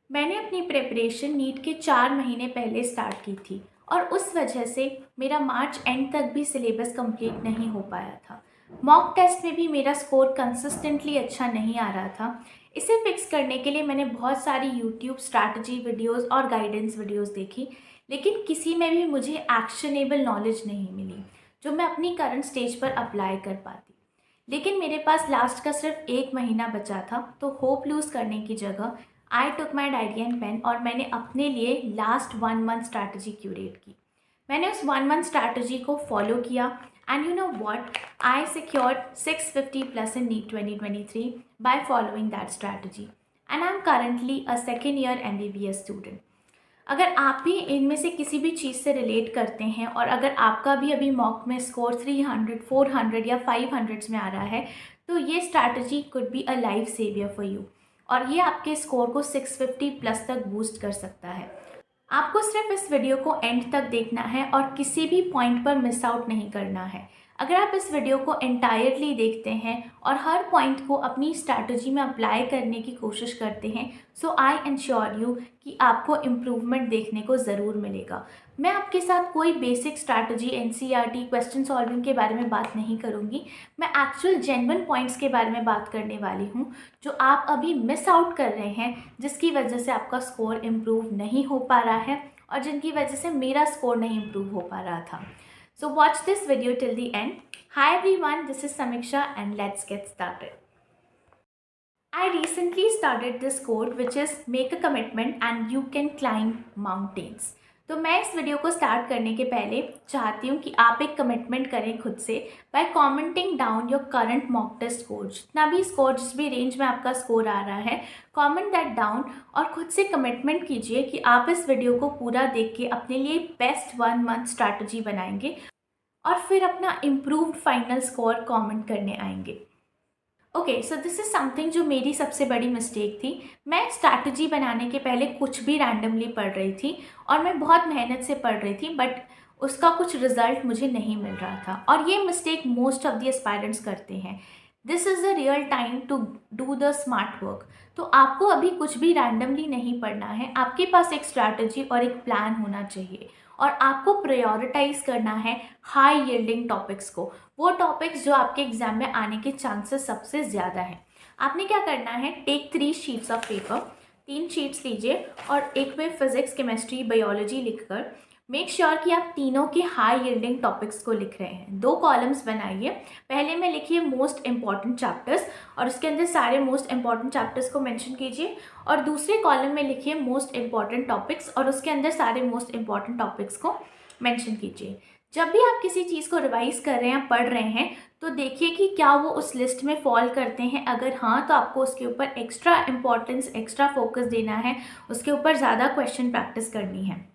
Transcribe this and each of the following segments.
मैंने अपनी preparation NEET के 4 महीने पहले स्टार्ट की थी और उस वजह से मेरा मार्च एंड तक भी सिलेबस कंप्लीट नहीं हो पाया था। मॉक टेस्ट में भी मेरा स्कोर कंसिस्टेंटली अच्छा नहीं आ रहा था। इसे फिक्स करने के लिए मैंने बहुत सारी यूट्यूब स्ट्रैटेजी वीडियोस और गाइडेंस वीडियोस देखी, लेकिन किसी में भी मुझे एक्शनेबल नॉलेज नहीं मिली जो मैं अपनी करंट स्टेज पर अप्लाई कर पाती। लेकिन मेरे पास लास्ट का सिर्फ 1 महीना बचा था, तो होप लूज़ करने की जगह आई टुक माई डायरी एंड पेन और मैंने अपने लिए लास्ट 1 मंथ स्ट्रैटेजी क्यूरेट की। मैंने उस 1 मंथ स्ट्रैटेजी को फॉलो किया and you know what, I secured 650 plus in NEET 2023 by following that strategy and I am currently a second year MBBS student. अगर आप भी इनमें से किसी भी चीज़ से रिलेट करते हैं और अगर आपका भी अभी मॉक में स्कोर 300, 400 या 500 में आ रहा है, तो ये strategy could be a life saver for you और ये आपके स्कोर को 650 प्लस तक बूस्ट कर सकता है। आपको सिर्फ इस वीडियो को एंड तक देखना है और किसी भी पॉइंट पर मिस आउट नहीं करना है। अगर आप इस वीडियो को एंटायरली देखते हैं और हर पॉइंट को अपनी स्ट्रैटेजी में अप्लाई करने की कोशिश करते हैं, सो आई इंश्योर यू कि आपको इम्प्रूवमेंट देखने को ज़रूर मिलेगा। मैं आपके साथ कोई basic strategy NCERT question solving के बारे में बात नहीं करूँगी। मैं एक्चुअल जेन्युइन पॉइंट्स के बारे में बात करने वाली हूँ जो आप अभी मिस आउट कर रहे हैं, जिसकी वजह से आपका स्कोर इम्प्रूव नहीं हो पा रहा है और जिनकी वजह से मेरा स्कोर नहीं इम्प्रूव हो पा रहा था। So watch this video till the end. Hi everyone, this is Samiksha and let's get started. I recently started this code which is make a commitment and you can climb mountains. तो मैं इस video को start करने के पहले चाहती हूँ कि आप एक कमिटमेंट करें खुद से by commenting down your current mock test score. जितना भी स्कोर, जिस भी रेंज में आपका स्कोर आ रहा है, कमेंट दैट डाउन और खुद से कमिटमेंट कीजिए कि आप इस वीडियो को पूरा देख के अपने लिए बेस्ट 1 मंथ स्ट्रैटेजी बनाएंगे और फिर अपना इम्प्रूव्ड फाइनल स्कोर कमेंट करने आएंगे। Okay, so this is something जो मेरी सबसे बड़ी मिस्टेक थी। मैं स्ट्रैटेजी बनाने के पहले कुछ भी रैंडमली पढ़ रही थी और मैं बहुत मेहनत से पढ़ रही थी, बट उसका कुछ रिजल्ट मुझे नहीं मिल रहा था और ये mistake most of the aspirants करते हैं। This is the real time to do the smart work. तो आपको अभी कुछ भी रैंडमली नहीं पढ़ना है, आपके पास एक स्ट्रैटेजी और एक प्लान होना चाहिए और आपको प्रायोरिटाइज करना है हाई यील्डिंग टॉपिक्स को, वो टॉपिक्स जो आपके एग्जाम में आने के चांसेस सबसे ज़्यादा हैं। आपने क्या करना है, take 3 sheets of paper, 3 sheets लीजिए और एक में फिजिक्स, केमिस्ट्री, बायोलॉजी लिखकर मेक श्योर कि आप तीनों के हाई यील्डिंग टॉपिक्स को लिख रहे हैं। 2 कॉलम्स बनाइए। पहले में लिखिए मोस्ट इंपॉर्टेंट चैप्टर्स और उसके अंदर सारे मोस्ट इंपॉर्टेंट चैप्टर्स को मेंशन कीजिए और दूसरे कॉलम में लिखिए मोस्ट इंपॉर्टेंट टॉपिक्स और उसके अंदर सारे मोस्ट इंपॉर्टेंट टॉपिक्स को मेंशन कीजिए। जब भी आप किसी चीज़ को रिवाइज कर रहे हैं, पढ़ रहे हैं, तो देखिए कि क्या वो उस लिस्ट में फॉल करते हैं। अगर हाँ, तो आपको उसके ऊपर एक्स्ट्रा इंपॉर्टेंस, एक्स्ट्रा फोकस देना है, उसके ऊपर ज़्यादा क्वेश्चन प्रैक्टिस करनी है।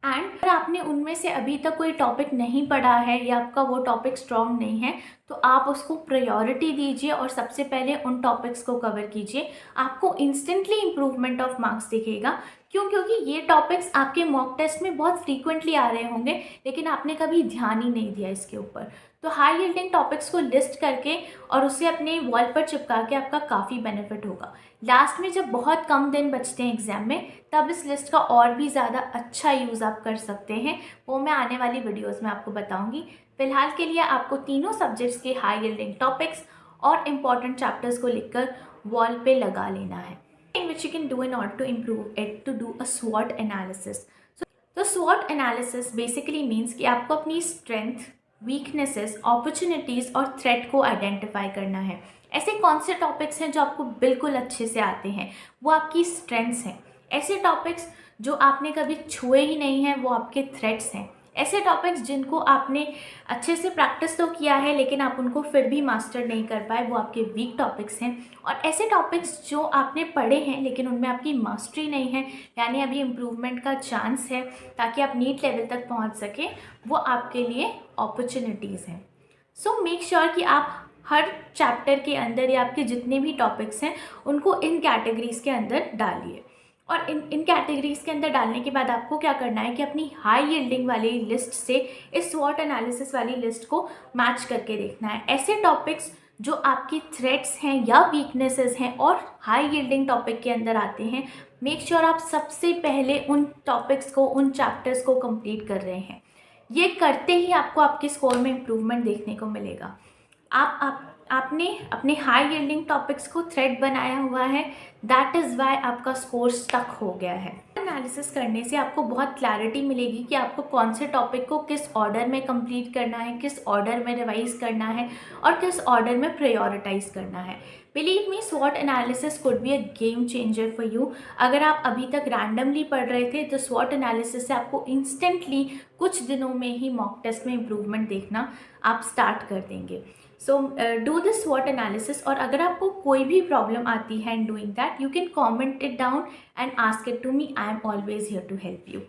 एंड अगर आपने उनमें से अभी तक कोई टॉपिक नहीं पढ़ा है या आपका वो टॉपिक स्ट्रॉन्ग नहीं है, तो आप उसको प्रायोरिटी दीजिए और सबसे पहले उन टॉपिक्स को कवर कीजिए। आपको इंस्टेंटली इम्प्रूवमेंट ऑफ मार्क्स दिखेगा। क्यों? क्योंकि ये टॉपिक्स आपके मॉक टेस्ट में बहुत फ्रीक्वेंटली आ रहे होंगे, लेकिन आपने कभी ध्यान ही नहीं दिया इसके ऊपर। तो हाई यील्डिंग टॉपिक्स को लिस्ट करके और उसे अपने वॉल पर चिपका के आपका काफ़ी बेनिफिट होगा। लास्ट में जब बहुत कम दिन बचते हैं एग्जाम में, तब इस लिस्ट का और भी ज़्यादा अच्छा यूज़ आप कर सकते हैं। वो मैं आने वाली वीडियोज़ में आपको बताऊँगी। फिलहाल के लिए आपको तीनों सब्जेक्ट्स के हाई यील्डिंग टॉपिक्स और इम्पॉर्टेंट चैप्टर्स को लिखकर वॉल पे लगा लेना है। Which you can do in order to improve it, to do a SWOT analysis. तो SWOT analysis basically means कि आपको अपनी strength, weaknesses, opportunities और threat को identify करना है। ऐसे कौन से टॉपिक्स हैं जो आपको बिल्कुल अच्छे से आते हैं, वो आपकी स्ट्रेंथ्स हैं। ऐसे टॉपिक्स जो आपने कभी छुए ही नहीं हैं, वो आपके थ्रेट्स हैं। ऐसे टॉपिक्स जिनको आपने अच्छे से प्रैक्टिस तो किया है लेकिन आप उनको फिर भी मास्टर नहीं कर पाए, वो आपके वीक टॉपिक्स हैं। और ऐसे टॉपिक्स जो आपने पढ़े हैं लेकिन उनमें आपकी मास्टरी नहीं है, यानी अभी इम्प्रूवमेंट का चांस है ताकि आप नीट लेवल तक पहुंच सकें, वो आपके लिए अपॉर्चुनिटीज़ हैं। सो मेक श्योर कि आप हर चैप्टर के अंदर या आपके जितने भी टॉपिक्स हैं उनको इन कैटेगरीज़ के अंदर डालिए। और इन कैटेगरीज़ के अंदर डालने के बाद आपको क्या करना है कि अपनी हाई यील्डिंग वाली लिस्ट से इस SWOT एनालिसिस वाली लिस्ट को मैच करके देखना है। ऐसे टॉपिक्स जो आपके थ्रेट्स हैं या वीकनेसेस हैं और हाई यील्डिंग टॉपिक के अंदर आते हैं, मेक श्योर आप सबसे पहले उन टॉपिक्स को, उन चैप्टर्स को कंप्लीट कर रहे हैं। ये करते ही आपको आपके स्कोर में इम्प्रूवमेंट देखने को मिलेगा। आपने अपने हाई यील्डिंग टॉपिक्स को थ्रेड बनाया हुआ है, दैट इज़ वाई आपका स्कोर स्टक हो गया है। एनालिसिस करने से आपको बहुत क्लैरिटी मिलेगी कि आपको कौन से टॉपिक को किस ऑर्डर में कंप्लीट करना है, किस ऑर्डर में रिवाइज करना है और किस ऑर्डर में प्रायोरिटाइज करना है। बिलीव मी, स्वॉट analysis could be a game changer for you. अगर आप अभी तक रैंडमली पढ़ रहे थे तो स्वॉट एनालिसिस से आपको इंस्टेंटली कुछ दिनों में ही मॉक टेस्ट में इम्प्रूवमेंट देखना आप स्टार्ट कर देंगे। सो डू दिस स्वॉट एनालिसिस। और अगर आपको कोई भी प्रॉब्लम आती है in doing that, you can comment it down and ask it to me. I am always here to help you.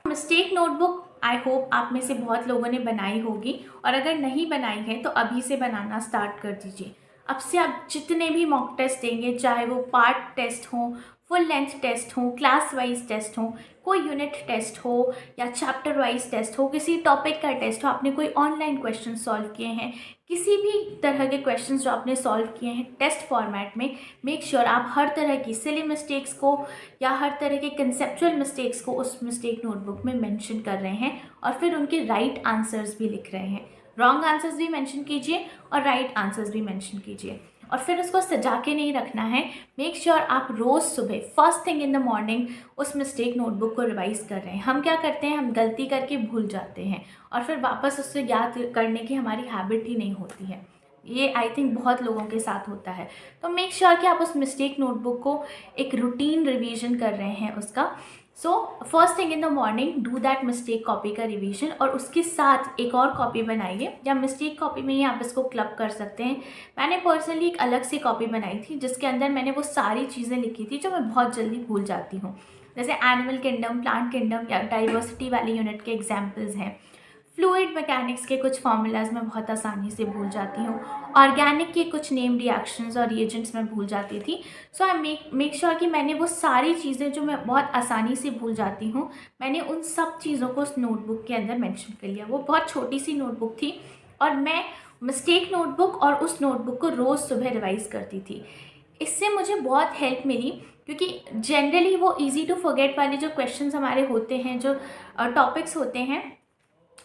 Mistake notebook I hope आप में से बहुत लोगों ने बनाई होगी, और अगर नहीं बनाई है तो अभी से बनाना स्टार्ट कर दीजिए। अब से आप जितने भी मॉक टेस्ट देंगे, चाहे वो पार्ट टेस्ट हो, फुल लेंथ टेस्ट हो, क्लास वाइज टेस्ट हो, कोई यूनिट टेस्ट हो या चैप्टर वाइज टेस्ट हो, किसी टॉपिक का टेस्ट हो, आपने कोई ऑनलाइन क्वेश्चन सॉल्व किए हैं, किसी भी तरह के क्वेश्चंस जो आपने सॉल्व किए हैं टेस्ट फॉर्मेट में, मेक श्योर आप हर तरह की सिली मिस्टेक्स को या हर तरह के कंसेप्चुअल मिस्टेक्स को उस मिस्टेक नोटबुक में मेंशन कर रहे हैं और फिर उनके राइट आंसर्स भी लिख रहे हैं। रॉन्ग आंसर्स भी मेंशन कीजिए और राइट आंसर्स भी मेंशन कीजिए, और फिर उसको सजा के नहीं रखना है। मेक श्योर आप रोज़ सुबह first thing in the morning उस मिस्टेक नोटबुक को रिवाइज कर रहे हैं। हम क्या करते हैं, हम गलती करके भूल जाते हैं और फिर वापस उससे याद करने की हमारी हैबिट ही नहीं होती है। ये आई थिंक बहुत लोगों के साथ होता है। तो मेक श्योर कि आप उस मिस्टेक नोटबुक को एक रूटीन रिवीजन कर रहे हैं उसका। So first thing in the morning do that mistake copy का रिवीजन, और उसके साथ एक और कॉपी बनाइए, या मिस्टेक कॉपी में ही आप इसको क्लब कर सकते हैं। मैंने पर्सनली एक अलग सी कॉपी बनाई थी जिसके अंदर मैंने वो सारी चीज़ें लिखी थी जो मैं बहुत जल्दी भूल जाती हूँ, जैसे एनिमल किंगडम, प्लांट किंगडम या डाइवर्सिटी वाली यूनिट के एग्जाम्पल्स हैं। फ्लूइड मैकेनिक्स के कुछ फार्मूलाज मैं बहुत आसानी से भूल जाती हूँ। ऑर्गेनिक के कुछ नेम रिएक्शंस और रिएजेंट्स मैं भूल जाती थी। सो आई मेक श्योर कि मैंने वो सारी चीज़ें जो मैं बहुत आसानी से भूल जाती हूँ, मैंने उन सब चीज़ों को उस नोटबुक के अंदर मेंशन कर लिया। वो बहुत छोटी सी नोटबुक थी और मैं मिस्टेक नोटबुक और उस नोटबुक को रोज़ सुबह रिवाइज़ करती थी। इससे मुझे बहुत हेल्प मिली, क्योंकि जनरली वो ईजी टू फॉरगेट वाले जो क्वेश्चंस हमारे होते हैं, जो टॉपिक्स होते हैं,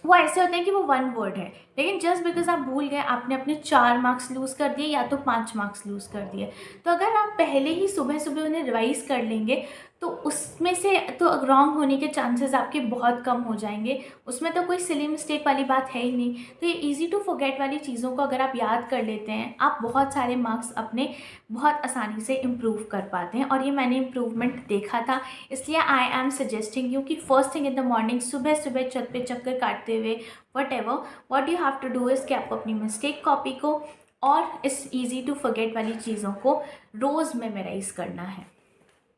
वो ऐसे होते हैं कि वो वन वर्ड है, लेकिन जस्ट बिकॉज आप भूल गए आपने अपने 4 मार्क्स लूज़ कर दिए या तो 5 मार्क्स लूज़ कर दिए। तो अगर आप पहले ही सुबह सुबह उन्हें रिवाइज़ कर लेंगे तो उसमें से तो रॉन्ग होने के चांसेस आपके बहुत कम हो जाएंगे। उसमें तो कोई सिली मिस्टेक वाली बात है ही नहीं। तो ये इजी टू फॉरगेट वाली चीज़ों को अगर आप याद कर लेते हैं, आप बहुत सारे मार्क्स अपने बहुत आसानी से इम्प्रूव कर पाते हैं, और ये मैंने इम्प्रूवमेंट देखा था। इसलिए आई एम सजेस्टिंग यू कि first thing in the morning सुबह सुबह छत पे चक्कर काटते हुए what you have to do is कि आपको अपनी मिस्टेक कॉपी को और इस ईजी टू फॉरगेट वाली चीज़ों को रोज़ मेमोराइज करना है।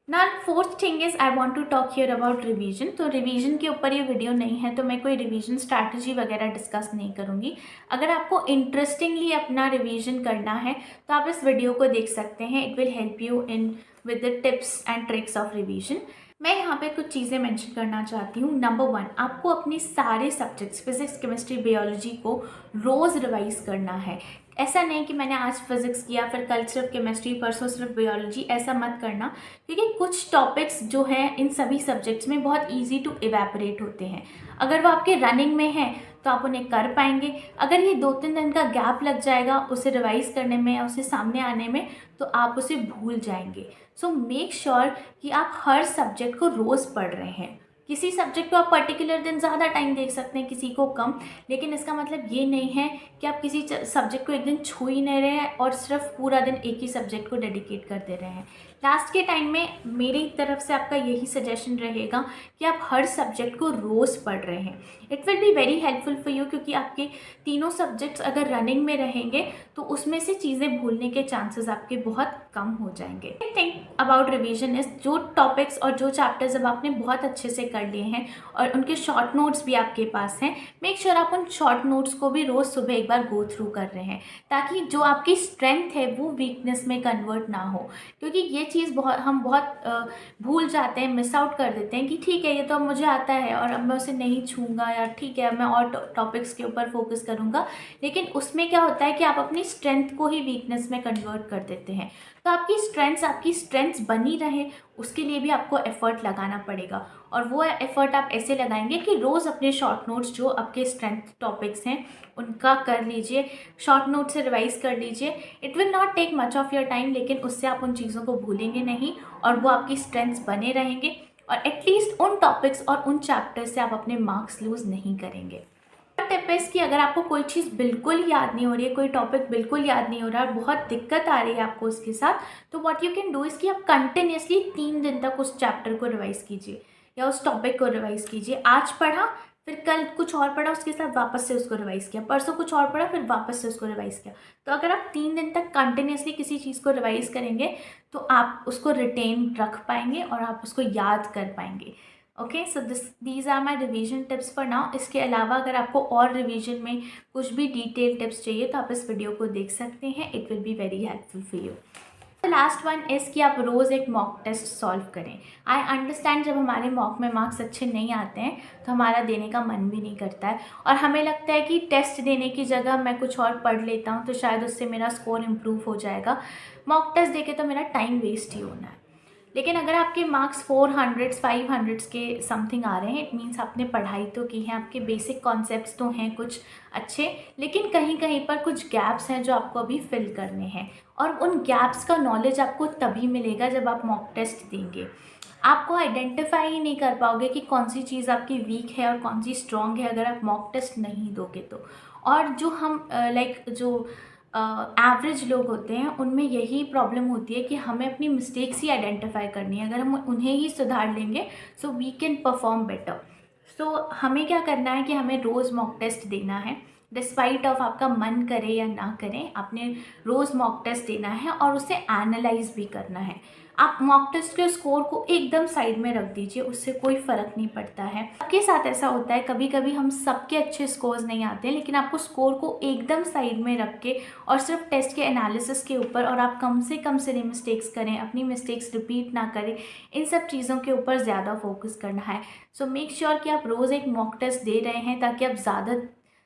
ना fourth thing is I want to talk here about revision. तो रिवीजन के ऊपर ये वीडियो नहीं है, तो मैं कोई रिवीजन स्ट्रैटेजी वगैरह डिस्कस नहीं करूँगी। अगर आपको इंटरेस्टिंगली अपना रिवीजन करना है तो आप इस वीडियो को देख सकते हैं। It will help you in with the tips and tricks of revision. मैं यहाँ पे कुछ चीज़ें मेंशन करना चाहती हूँ। नंबर 1, आपको अपने सारे सब्जेक्ट्स फिजिक्स, केमिस्ट्री, बायोलॉजी को रोज़ रिवाइज करना है। ऐसा नहीं कि मैंने आज फिजिक्स किया फिर कल सिर्फ केमिस्ट्री, परसों सिर्फ बायोलॉजी, ऐसा मत करना, क्योंकि कुछ टॉपिक्स जो हैं इन सभी सब्जेक्ट्स में बहुत इजी टू इवेपोरेट होते हैं। अगर वो आपके रनिंग में हैं तो आप उन्हें कर पाएंगे। अगर ये 2-3 दिन का गैप लग जाएगा उसे रिवाइज करने में या उसे सामने आने में, तो आप उसे भूल जाएंगे। सो मेक श्योर कि आप हर सब्जेक्ट को रोज़ पढ़ रहे हैं। किसी सब्जेक्ट को आप पर्टिकुलर दिन ज़्यादा टाइम देख सकते हैं, किसी को कम, लेकिन इसका मतलब ये नहीं है कि आप किसी सब्जेक्ट को एक दिन छू ही नहीं रहे हैं और सिर्फ पूरा दिन एक ही सब्जेक्ट को डेडिकेट कर दे रहे हैं। लास्ट के टाइम में मेरी तरफ से आपका यही सजेशन रहेगा कि आप हर सब्जेक्ट को रोज़ पढ़ रहे हैं। It will be very helpful for you, क्योंकि आपके तीनों सब्जेक्ट्स अगर रनिंग में रहेंगे तो उसमें से चीज़ें भूलने के चांसेस आपके बहुत कम हो जाएंगे। थिंक अबाउट रिवीजन इज, जो टॉपिक्स और जो चैप्टर्स अब आपने बहुत अच्छे से कर लिए हैं और उनके शॉर्ट नोट्स भी आपके पास हैं, मेक श्योर आप उन शॉर्ट नोट्स को भी रोज़ सुबह एक बार गो थ्रू कर रहे हैं, ताकि जो आपकी स्ट्रेंथ है वो वीकनेस में कन्वर्ट ना हो। क्योंकि ये चीज़ हम बहुत भूल जाते हैं, मिस आउट कर देते हैं कि ठीक है ये तो अब मुझे आता है और अब मैं उसे नहीं छूँगा, या ठीक है अब मैं और टॉपिक्स के ऊपर फोकस करूँगा। लेकिन उसमें क्या होता है कि आप अपनी स्ट्रेंथ को ही वीकनेस में कन्वर्ट कर देते हैं। तो आपकी स्ट्रेंथ्स बनी रहे, उसके लिए भी आपको एफ़र्ट लगाना पड़ेगा, और वो एफ़र्ट आप ऐसे लगाएंगे कि रोज़ अपने शॉर्ट नोट्स जो आपके स्ट्रेंथ टॉपिक्स हैं उनका कर लीजिए, शॉर्ट नोट से रिवाइज़ कर लीजिए। It will not take much of your time, लेकिन उससे आप उन चीज़ों को भूलेंगे नहीं और वो आपकी स्ट्रेंथ्स बने रहेंगे, और एटलीस्ट उन टॉपिक्स और उन चैप्टर्स से आप अपने मार्क्स लूज़ नहीं करेंगे। टिप है कि अगर आपको कोई चीज़ बिल्कुल याद नहीं हो रही है, कोई टॉपिक बिल्कुल याद नहीं हो रहा है, बहुत दिक्कत आ रही है आपको उसके साथ, तो what you can do is कि आप कंटिन्यूसली 3 दिन तक उस चैप्टर को रिवाइज़ कीजिए या उस टॉपिक को रिवाइज़ कीजिए। आज पढ़ा, फिर कल कुछ और पढ़ा, उसके साथ वापस से उसको रिवाइज़ किया, परसों कुछ और पढ़ा, फिर वापस से उसको रिवाइज़ किया। तो अगर आप 3 दिन तक कंटिन्यूसली किसी चीज़ को रिवाइज़ करेंगे तो आप उसको रिटेन रख पाएंगे और आप उसको याद कर पाएंगे। Okay, so these are my revision tips for now. इसके अलावा अगर आपको और रिवीजन में कुछ भी डिटेल टिप्स चाहिए तो आप इस वीडियो को देख सकते हैं, it will be very helpful for you. The last one is कि आप रोज़ एक मॉक टेस्ट सॉल्व करें। आई अंडरस्टैंड जब हमारे मॉक में मार्क्स अच्छे नहीं आते हैं तो हमारा देने का मन भी नहीं करता है, और हमें लगता है कि टेस्ट देने की जगह मैं कुछ और पढ़ लेता हूँ तो शायद उससे मेरा स्कोर इम्प्रूव हो जाएगा। मॉक टेस्ट देके तो मेरा टाइम वेस्ट ही होना है। लेकिन अगर आपके मार्क्स 400 500 के समथिंग आ रहे हैं, इट मीन्स आपने पढ़ाई तो की है, आपके बेसिक कॉन्सेप्ट्स तो हैं कुछ अच्छे, लेकिन कहीं कहीं पर कुछ गैप्स हैं जो आपको अभी फिल करने हैं, और उन गैप्स का नॉलेज आपको तभी मिलेगा जब आप मॉक टेस्ट देंगे। आपको आइडेंटिफाई ही नहीं कर पाओगे कि कौन सी चीज़ आपकी वीक है और कौन सी स्ट्रॉन्ग है अगर आप मॉक टेस्ट नहीं दोगे तो। और जो हम जो एवरेज लोग होते हैं उनमें यही प्रॉब्लम होती है कि हमें अपनी मिस्टेक्स ही आइडेंटिफाई करनी है। अगर हम उन्हें ही सुधार लेंगे so we can perform better. So हमें क्या करना है कि हमें रोज़ मॉक टेस्ट देना है, डिस्पाइट ऑफ आपका मन करे या ना करें, आपने रोज़ मॉक टेस्ट देना है और उसे एनालाइज भी करना है। आप मॉक टेस्ट के स्कोर को एकदम साइड में रख दीजिए, उससे कोई फ़र्क नहीं पड़ता है। आपके साथ ऐसा होता है कभी कभी हम सबके अच्छे स्कोर्स नहीं आते हैं, लेकिन आपको स्कोर को एकदम साइड में रख के और सिर्फ टेस्ट के एनालिसिस के ऊपर, और आप कम से कम सिली मिस्टेक्स करें, अपनी मिस्टेक्स रिपीट ना करें, इन सब चीज़ों के ऊपर ज़्यादा फोकस करना है। सो मेक श्योर कि आप रोज़ एक मॉक टेस्ट दे रहे हैं ताकि आप ज़्यादा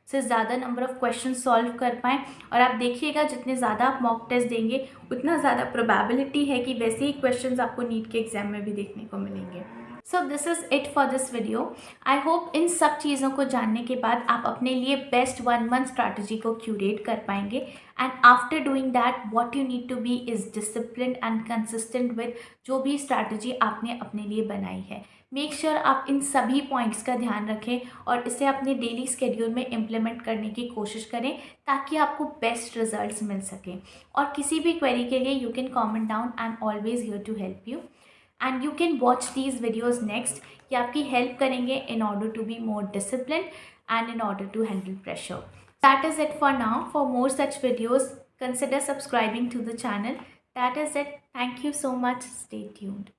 से ज़्यादा नंबर ऑफ़ क्वेश्चन सॉल्व कर पाएँ। और आप देखिएगा जितने ज़्यादा आप मॉक टेस्ट देंगे उतना ज़्यादा प्रोबेबिलिटी है कि वैसे ही क्वेश्चंस आपको नीट के एग्ज़ाम में भी देखने को मिलेंगे। So this is it for this video. I hope इन सब चीज़ों को जानने के बाद आप अपने लिए बेस्ट 1 मंथ स्ट्रैटेजी को क्यूरेट कर पाएंगे, and after doing that what you need to be is discipline and consistent with जो भी स्ट्रैटेजी आपने अपने लिए बनाई है। मेक श्योर आप इन सभी पॉइंट्स का ध्यान रखें और इसे अपने डेली स्केड्यूल में इम्प्लीमेंट करने की कोशिश करें ताकि आपको बेस्ट रिजल्ट्स मिल सकें। और किसी भी क्वेरी के लिए you can comment down, I am always here to help you, and you can watch these videos next, कि आपकी हेल्प करेंगे in order to be more discipline and in order to handle pressure. That is it for now. For more such videos, consider subscribing to the channel. That is it. Thank you so much. Stay tuned.